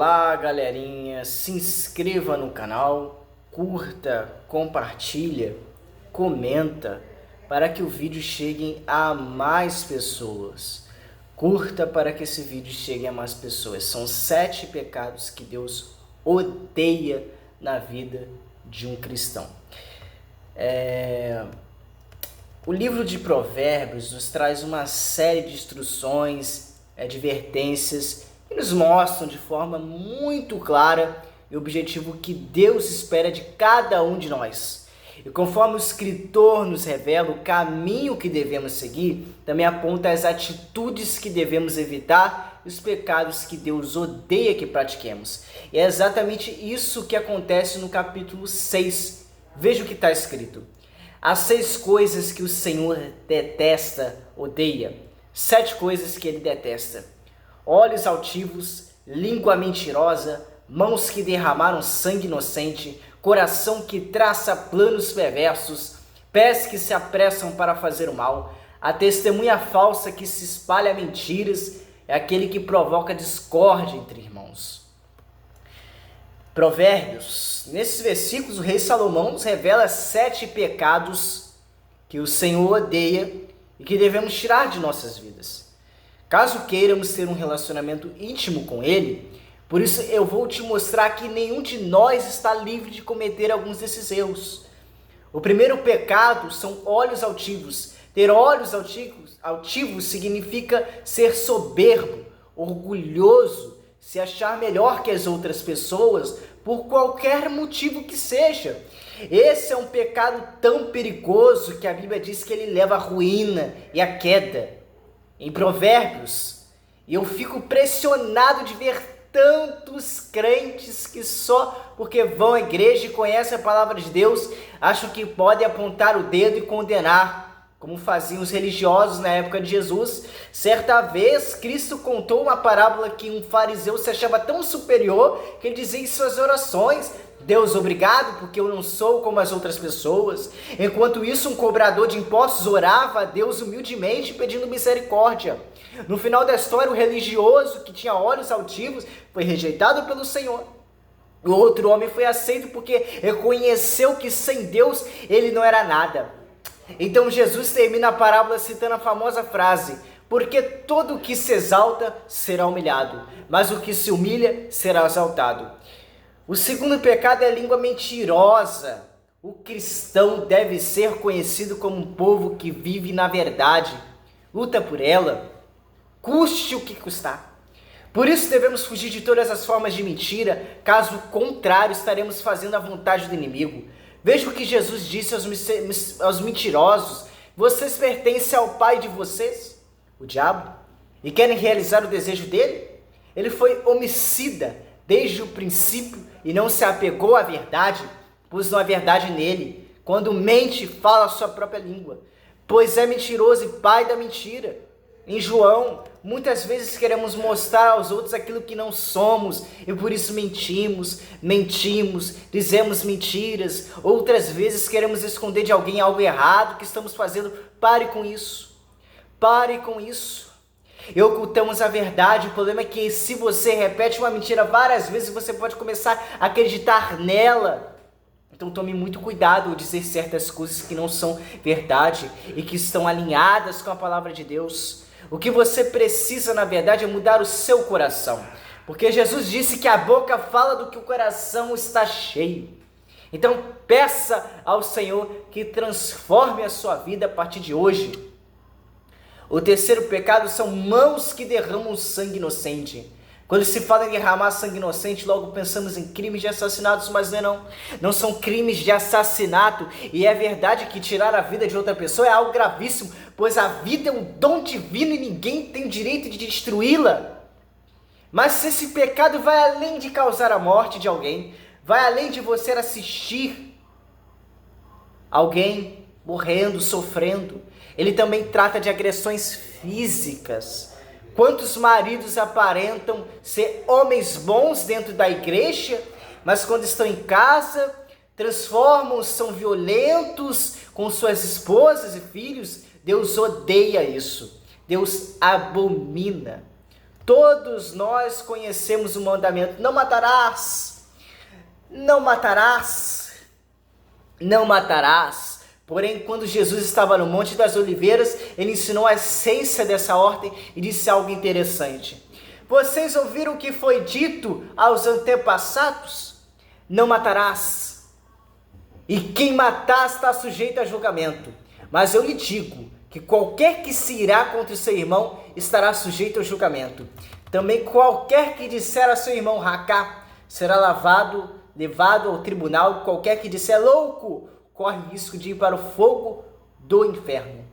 Olá, galerinha, se inscreva no canal, curta, compartilha, comenta para que o vídeo chegue a mais pessoas. Curta para que esse vídeo chegue a mais pessoas. São 7 pecados que Deus odeia na vida de um cristão. O livro de Provérbios nos traz uma série de instruções, advertências que nos mostram de forma muito clara o objetivo que Deus espera de cada um de nós. E conforme o escritor nos revela o caminho que devemos seguir, também aponta as atitudes que devemos evitar e os pecados que Deus odeia que pratiquemos. E é exatamente isso que acontece no capítulo 6. Veja o que está escrito. As 6 coisas que o Senhor detesta, odeia. 7 coisas que ele detesta. Olhos altivos, língua mentirosa, mãos que derramaram sangue inocente, coração que traça planos perversos, pés que se apressam para fazer o mal, a testemunha falsa que se espalha mentiras, é aquele que provoca discórdia entre irmãos. Provérbios, nesses versículos o rei Salomão nos revela 7 pecados que o Senhor odeia e que devemos tirar de nossas vidas. Caso queiramos ter um relacionamento íntimo com Ele, por isso eu vou te mostrar que nenhum de nós está livre de cometer alguns desses erros. O primeiro pecado são olhos altivos. Ter olhos altivos significa ser soberbo, orgulhoso, se achar melhor que as outras pessoas por qualquer motivo que seja. Esse é um pecado tão perigoso que a Bíblia diz que ele leva à ruína e à queda. Em Provérbios, eu fico pressionado de ver tantos crentes que só porque vão à igreja e conhecem a palavra de Deus, acham que podem apontar o dedo e condenar, como faziam os religiosos na época de Jesus. Certa vez, Cristo contou uma parábola que um fariseu se achava tão superior que ele dizia em suas orações: Deus, obrigado porque eu não sou como as outras pessoas. Enquanto isso, um cobrador de impostos orava a Deus humildemente pedindo misericórdia. No final da história, o religioso que tinha olhos altivos foi rejeitado pelo Senhor. O outro homem foi aceito porque reconheceu que sem Deus ele não era nada. Então Jesus termina a parábola citando a famosa frase: porque todo o que se exalta será humilhado, mas o que se humilha será exaltado. O segundo pecado é a língua mentirosa. O cristão deve ser conhecido como um povo que vive na verdade, luta por ela, custe o que custar. Por isso devemos fugir de todas as formas de mentira, caso contrário estaremos fazendo a vontade do inimigo. Veja o que Jesus disse aos mentirosos: vocês pertencem ao pai de vocês, o diabo, e querem realizar o desejo dele? Ele foi homicida desde o princípio e não se apegou à verdade, pois não há verdade nele. Quando mente, fala a sua própria língua, pois é mentiroso e pai da mentira. Em João, muitas vezes queremos mostrar aos outros aquilo que não somos e por isso mentimos, dizemos mentiras. Outras vezes queremos esconder de alguém algo errado que estamos fazendo. Pare com isso. Pare com isso. E ocultamos a verdade. O problema é que se você repete uma mentira várias vezes, você pode começar a acreditar nela. Então tome muito cuidado ao dizer certas coisas que não são verdade e que estão alinhadas com a palavra de Deus. O que você precisa, na verdade, é mudar o seu coração. Porque Jesus disse que a boca fala do que o coração está cheio. Então peça ao Senhor que transforme a sua vida a partir de hoje. O terceiro pecado são mãos que derramam sangue inocente. Quando se fala em derramar sangue inocente, logo pensamos em crimes de assassinatos, mas não são crimes de assassinato. E é verdade que tirar a vida de outra pessoa é algo gravíssimo, pois a vida é um dom divino e ninguém tem o direito de destruí-la. Mas se esse pecado vai além de causar a morte de alguém, vai além de você assistir alguém morrendo, sofrendo, ele também trata de agressões físicas. Quantos maridos aparentam ser homens bons dentro da igreja, mas quando estão em casa, são violentos com suas esposas e filhos? Deus odeia isso. Deus abomina. Todos nós conhecemos o mandamento: não matarás, não matarás, não matarás. Porém, quando Jesus estava no Monte das Oliveiras, ele ensinou a essência dessa ordem e disse algo interessante. Vocês ouviram o que foi dito aos antepassados? Não matarás. E quem matar está sujeito a julgamento. Mas eu lhe digo que qualquer que se irá contra o seu irmão estará sujeito ao julgamento. Também qualquer que disser a seu irmão racá será levado ao tribunal. Qualquer que disser louco corre risco de ir para o fogo do inferno.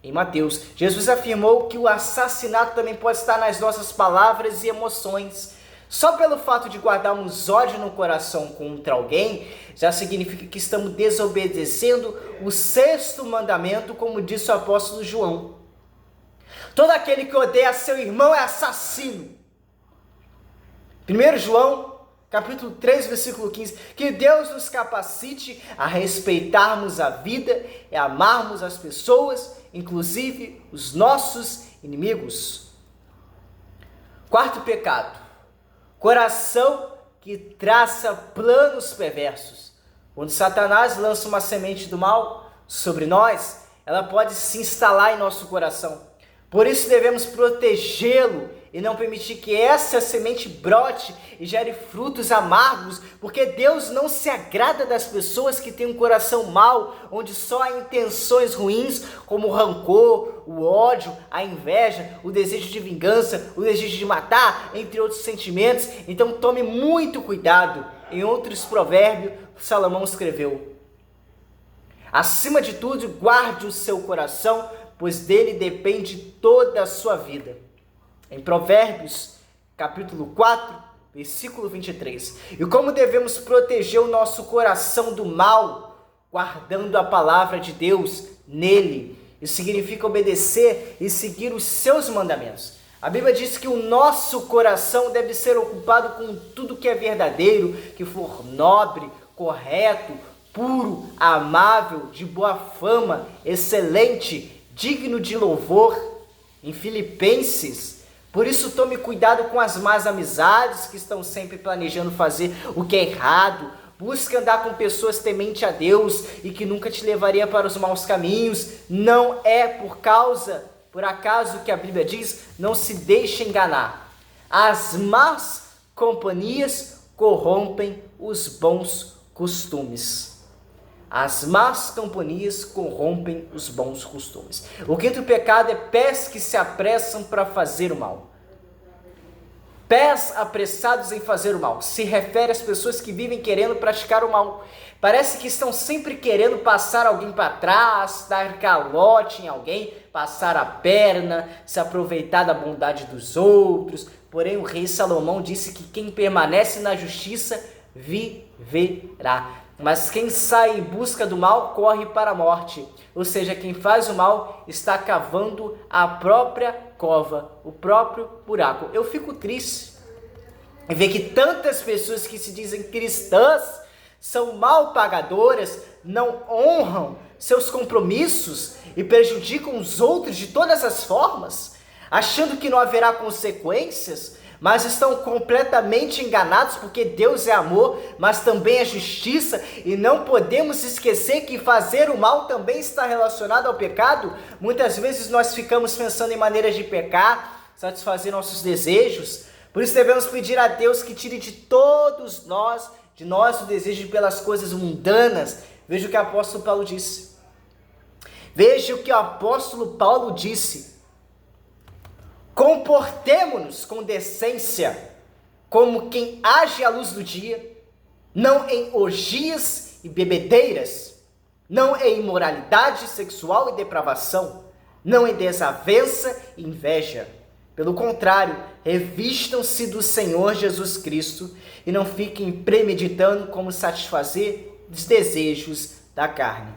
Em Mateus, Jesus afirmou que o assassinato também pode estar nas nossas palavras e emoções. Só pelo fato de guardarmos ódio no coração contra alguém, já significa que estamos desobedecendo o 6º mandamento, como disse o apóstolo João. Todo aquele que odeia seu irmão é assassino. 1 João, capítulo 3, versículo 15. Que Deus nos capacite a respeitarmos a vida e amarmos as pessoas, inclusive os nossos inimigos. 4º pecado: coração que traça planos perversos. Quando Satanás lança uma semente do mal sobre nós, ela pode se instalar em nosso coração. Por isso devemos protegê-lo e não permitir que essa semente brote e gere frutos amargos, porque Deus não se agrada das pessoas que têm um coração mau, onde só há intenções ruins, como o rancor, o ódio, a inveja, o desejo de vingança, o desejo de matar, entre outros sentimentos. Então tome muito cuidado. Em outros provérbios, Salomão escreveu: acima de tudo, guarde o seu coração, pois dele depende toda a sua vida. Em Provérbios, capítulo 4, versículo 23. E como devemos proteger o nosso coração do mal? Guardando a palavra de Deus nele. Isso significa obedecer e seguir os seus mandamentos. A Bíblia diz que o nosso coração deve ser ocupado com tudo que é verdadeiro, que for nobre, correto, puro, amável, de boa fama, excelente, digno de louvor. Em Filipenses. Por isso tome cuidado com as más amizades que estão sempre planejando fazer o que é errado. Busque andar com pessoas tementes a Deus e que nunca te levaria para os maus caminhos. Não é por acaso que a Bíblia diz: não se deixe enganar. As más companhias corrompem os bons costumes. As más companhias corrompem os bons costumes. O 5º pecado é pés que se apressam para fazer o mal. Pés apressados em fazer o mal se refere às pessoas que vivem querendo praticar o mal. Parece que estão sempre querendo passar alguém para trás, dar calote em alguém, passar a perna, se aproveitar da bondade dos outros. Porém, o rei Salomão disse que quem permanece na justiça viverá. Mas quem sai em busca do mal corre para a morte. Ou seja, quem faz o mal está cavando a própria cova, o próprio buraco. Eu fico triste em ver que tantas pessoas que se dizem cristãs são mal pagadoras, não honram seus compromissos e prejudicam os outros de todas as formas, achando que não haverá consequências. Mas estão completamente enganados, porque Deus é amor, mas também é justiça, e não podemos esquecer que fazer o mal também está relacionado ao pecado. Muitas vezes nós ficamos pensando em maneiras de pecar, satisfazer nossos desejos. Por isso devemos pedir a Deus que tire de todos nós, o desejo pelas coisas mundanas. Veja o que o apóstolo Paulo disse. Veja o que o apóstolo Paulo disse. Comportemo-nos com decência, como quem age à luz do dia, não em orgias e bebedeiras, não em imoralidade sexual e depravação, não em desavença e inveja. Pelo contrário, revistam-se do Senhor Jesus Cristo e não fiquem premeditando como satisfazer os desejos da carne.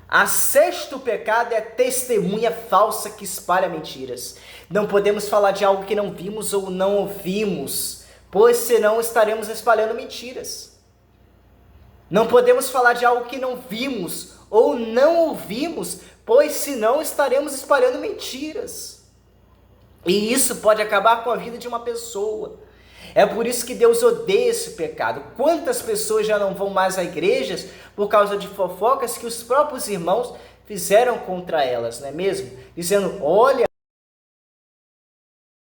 O 6º pecado é a testemunha falsa que espalha mentiras. Não podemos falar de algo que não vimos ou não ouvimos, pois senão estaremos espalhando mentiras. Não podemos falar de algo que não vimos ou não ouvimos, pois senão estaremos espalhando mentiras. E isso pode acabar com a vida de uma pessoa. É por isso que Deus odeia esse pecado. Quantas pessoas já não vão mais a igrejas por causa de fofocas que os próprios irmãos fizeram contra elas, não é mesmo? Dizendo, olha,